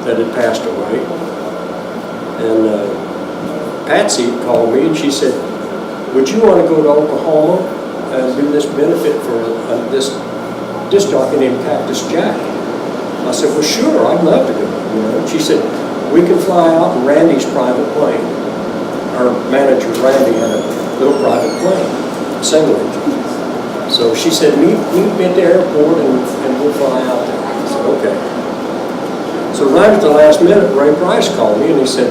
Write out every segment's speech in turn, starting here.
that had passed away. And Patsy called me and she said, would you want to go to Oklahoma and do this benefit for this disc jockey named Cactus Jack? I said, well, sure, I'd love to go. You know? She said, we can fly out in Randy's private plane. Our manager, Randy, had a little private plane, single engine. So she said, meet me at the airport and we'll fly out there. I said, okay. So right at the last minute, Ray Price called me and he said,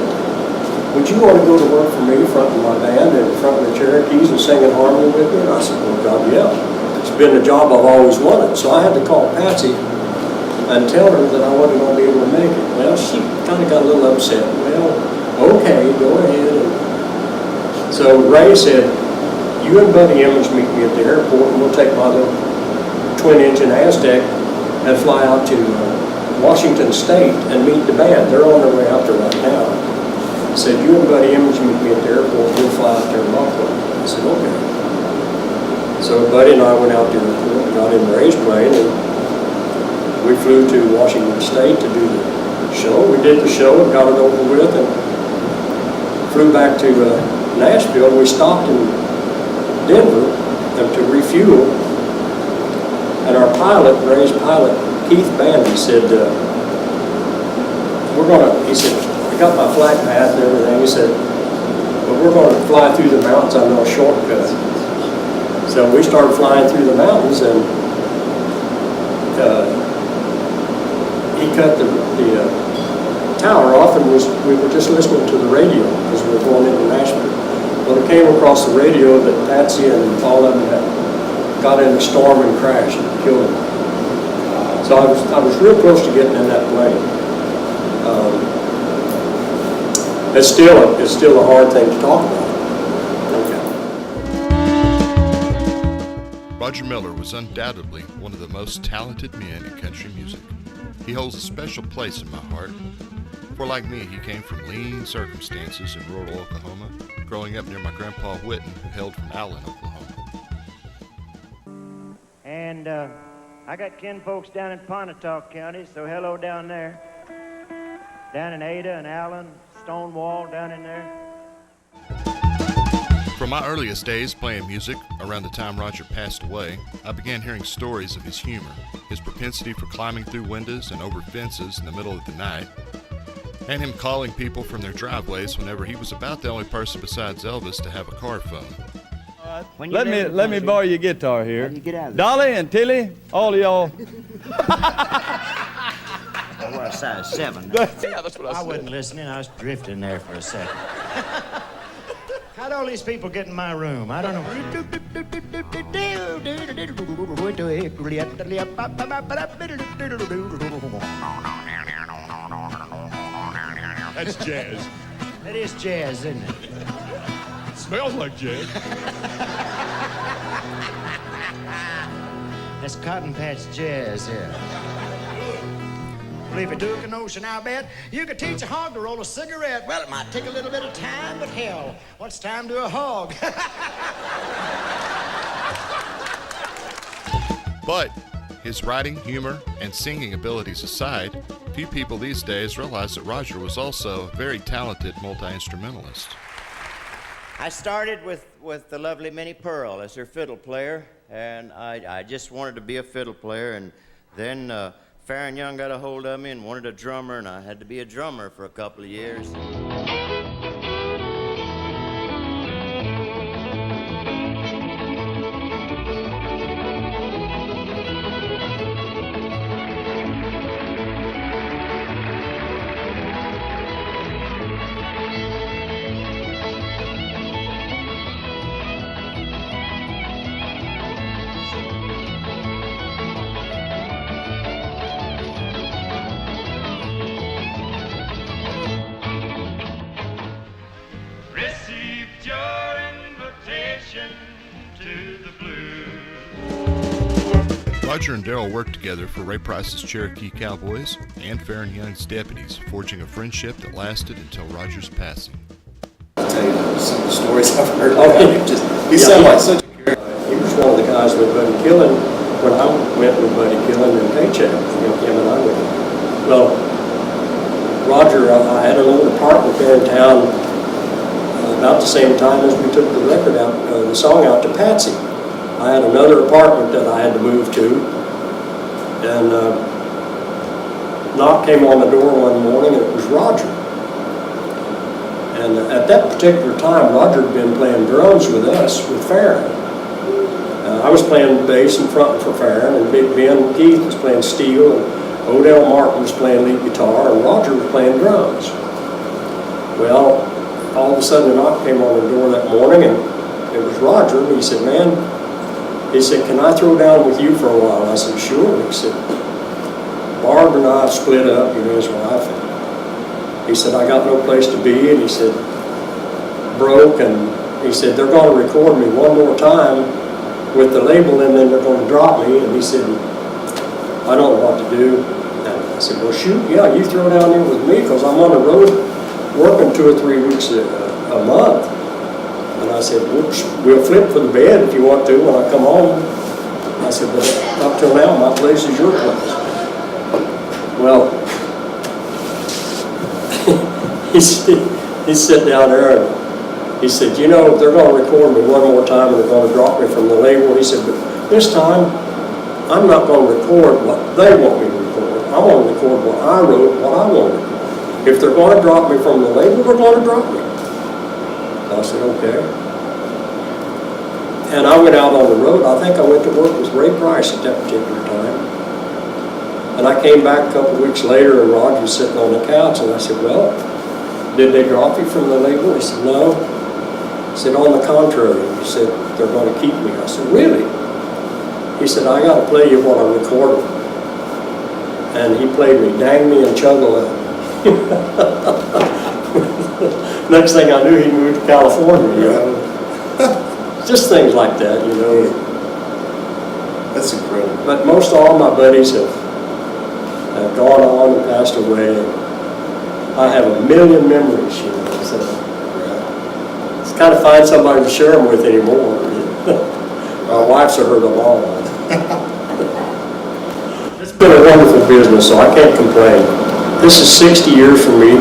would you want to go to work for me, fronting my band and fronting the Cherokees and singing harmony with me? And I said, well, God, yeah. It's been a job I've always wanted. So I had to call Patsy and tell her that I wasn't going to be able to make it. Well, she kind of got a little upset. Well, okay, go ahead. And so Ray said, you and Buddy Emmons meet me at the airport and we'll take my little twin-engine Aztec and fly out to Washington State and meet the band. They're on their way out there right now. I said, you and Buddy Emmons meet me at the airport, we'll fly out there and rock with them. I said, okay. So Buddy and I went out to the airport and got in Ray's plane and we flew to Washington State to do the show. We did the show and got it over with and flew back to Nashville. We stopped in Denver to refuel. And our pilot, Ray's pilot, Keith Bandy, said, he said, I got my flight path and everything. He said, but we're going to fly through the mountains on no shortcut. So we started flying through the mountains and he cut the tower off and we were just listening to the radio because we were going into Nashville. Well, it came across the radio that Patsy and all of them had got in a storm and crashed and killed them. So I was real close to getting in that plane. It's still a hard thing to talk about. Okay. Roger Miller was undoubtedly one of the most talented men in country music. He holds a special place in my heart. For like me, he came from lean circumstances in rural Oklahoma, growing up near my grandpa Whitten, who hailed from Allen, Oklahoma. And I got kin folks down in Pontotoc County, so hello down there. Down in Ada and Allen, Stonewall down in there. From my earliest days playing music, around the time Roger passed away, I began hearing stories of his humor, his propensity for climbing through windows and over fences in the middle of the night, and him calling people from their driveways whenever he was about the only person besides Elvis to have a car phone. Let me borrow your guitar here. Dolly and Tilly, all of y'all. I wear a size 7. Yeah, that's what I said. I wasn't listening. I was drifting there for a second. How'd all these people get in my room? I don't know. That's jazz. That is jazz, isn't it? Smells like jazz. That's Cotton Patch Jazz here. Well, if you took a notion, I bet you could teach a hog to roll a cigarette. Well, it might take a little bit of time, but hell, what's time to a hog? But his writing, humor, and singing abilities aside, few people these days realize that Roger was also a very talented multi-instrumentalist. I started with the lovely Minnie Pearl as her fiddle player, and I just wanted to be a fiddle player, and then Farron Young got a hold of me and wanted a drummer, and I had to be a drummer for a couple of years. Roger and Darrell worked together for Ray Price's Cherokee Cowboys and Farron Young's Deputies, forging a friendship that lasted until Roger's passing. I'll tell you some of the stories I've heard about him. He sounded like such a character. He was one of the guys with Buddy Killen when I went with Buddy Killen and Paycheck. Him and I went. Well, Roger, I had an old apartment there in town about the same time as we took the record out, the song out to Patsy. I had another apartment that I had to move to, and knock came on the door one morning, and it was Roger. And at that particular time, Roger had been playing drums with us, with Farron. I was playing bass and front for Farron, and Big Ben Keith was playing steel, and Odell Martin was playing lead guitar, and Roger was playing drums. Well, all of a sudden, a knock came on the door that morning, and it was Roger, and he said, man, he said, can I throw down with you for a while? I said, sure. He said, Barb and I split up, his wife. He said, I got no place to be, and he said, broke, and he said, they're going to record me one more time with the label, and then they're going to drop me, and he said, I don't know what to do. And I said, well, shoot, yeah, you throw down there with me, because I'm on the road working 2 or 3 weeks a month. And I said, whoops, we'll flip for the bed if you want to when I come home. I said, but up till now, my place is your place. Well, he sat down there and he said, they're going to record me one more time and they're going to drop me from the label. He said, but this time, I'm not going to record what they want me to record. I'm going to record what I wrote, what I want to record. If they're going to drop me from the label, they're going to drop me. I said, okay. And I went out on the road. I think I went to work with Ray Price at that particular time. And I came back a couple of weeks later, and Roger was sitting on the couch, and I said, well, did they drop you from the label? He said, no. I said, on the contrary. He said, they're going to keep me. I said, really? He said, I got to play you what I recorded. And he played me Dang Me and Chug-a-Lug. Next thing I knew, he moved to California, Just things like that, That's incredible. But most all my buddies have gone on and passed away. I have a million memories, so it's kind of find somebody to share them with anymore. My wife's heard them all. It's been a wonderful business, so I can't complain. This is 60 years for me.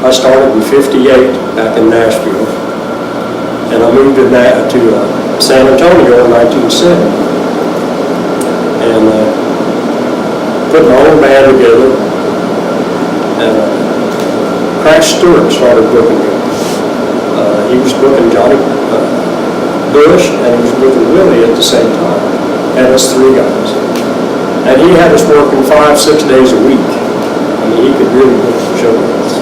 I started in '58 back in Nashville, and I moved to San Antonio in 1970, and put my own band together, and Crash Stewart started booking me. He was booking Johnny Bush, and he was booking Willie at the same time, and us 3 guys. And he had us working 5-6 days a week. I mean, he could really book the show with us.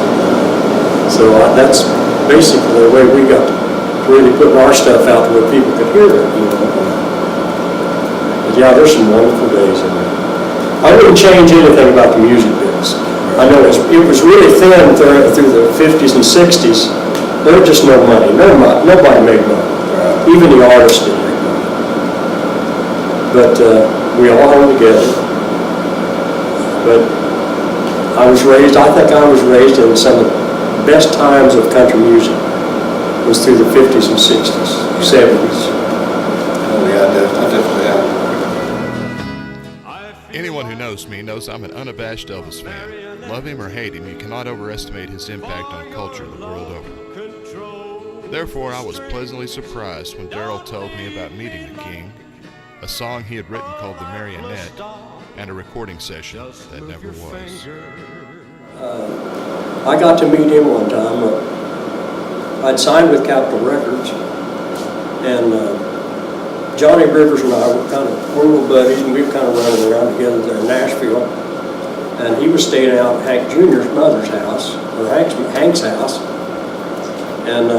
So that's basically the way we got to really putting our stuff out where people could hear it, But yeah, there's some wonderful days in there. I wouldn't change anything about the music business. I know it was really thin through the 50s and 60s. There was just no money. Nobody made money. Even the artists didn't make money. But we all hung together. But I think I was raised in some of the best times of country music was through the 50s and 60s, 70s. Oh yeah, I definitely am. Anyone who knows me knows I'm an unabashed Elvis fan. Love him or hate him, you cannot overestimate his impact on culture the world over. Therefore, I was pleasantly surprised when Darrell told me about meeting the King, a song he had written called The Marionette, and a recording session that never was. I got to meet him one time. I'd signed with Capitol Records, and Johnny Rivers and I we were buddies, and we were kind of running around together there in Nashville. And he was staying out at Hank Jr.'s mother's house, or Hank's house. And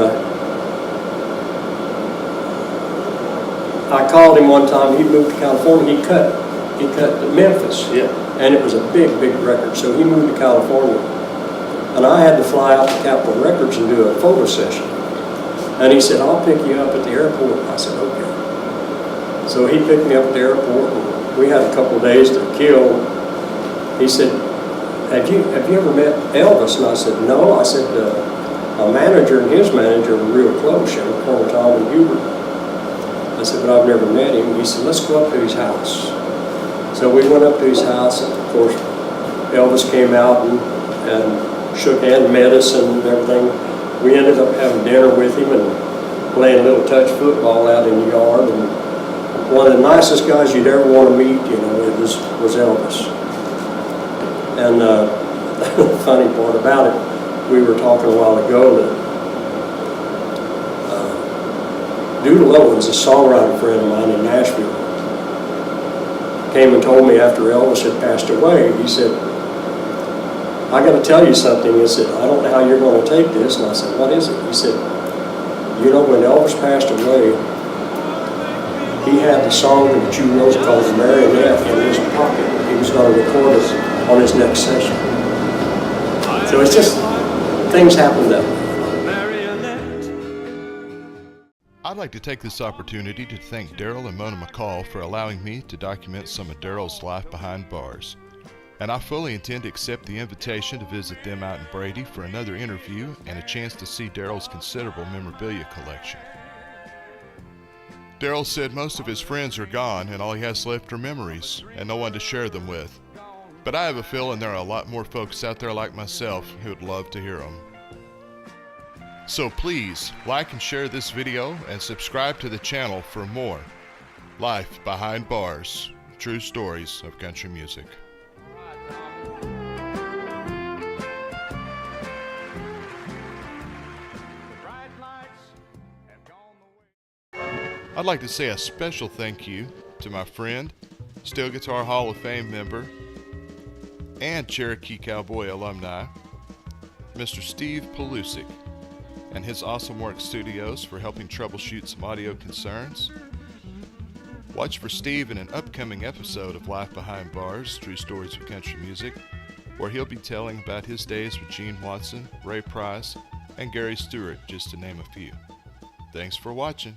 I called him one time. He moved to California. He cut to Memphis. Yeah. And it was a big, big record. So he moved to California. And I had to fly out to Capitol Records and do a photo session. And he said, I'll pick you up at the airport. I said, okay. So he picked me up at the airport, and we had a couple of days to kill. He said, have you ever met Elvis? And I said, no. I said, my manager and his manager were real close, Colonel Tom and Hubert. I said, but I've never met him. He said, let's go up to his house. So we went up to his house, and of course, Elvis came out and shook hands, met us and everything. We ended up having dinner with him and playing a little touch football out in the yard. And one of the nicest guys you'd ever want to meet, you know, it was Elvis. And the funny part about it, we were talking a while ago that Doodle Owens, a songwriter friend of mine in Nashville, came and told me after Elvis had passed away, he said, I got to tell you something. He said, I don't know how you're going to take this. And I said, what is it? He said, you know, when Elvis passed away, he had the song that you wrote called The Marionette in his pocket. He was going to record it on his next session. So it's just, things happen that way. I'd like to take this opportunity to thank Darrell and Mona McCall for allowing me to document some of Darrell's life behind bars. And I fully intend to accept the invitation to visit them out in Brady for another interview and a chance to see Darrell's considerable memorabilia collection. Darrell said most of his friends are gone and all he has left are memories and no one to share them with. But I have a feeling there are a lot more folks out there like myself who would love to hear them. So please like and share this video and subscribe to the channel for more Life Behind Bars, true stories of country music. I'd like to say a special thank you to my friend, Steel Guitar Hall of Fame member, and Cherokee Cowboy alumni, Mr. Steve Pelusic, and his Awesome Work Studios for helping troubleshoot some audio concerns. Watch for Steve in an upcoming episode of Life Behind Bars, True Stories of Country Music, where he'll be telling about his days with Gene Watson, Ray Price, and Gary Stewart, just to name a few. Thanks for watching.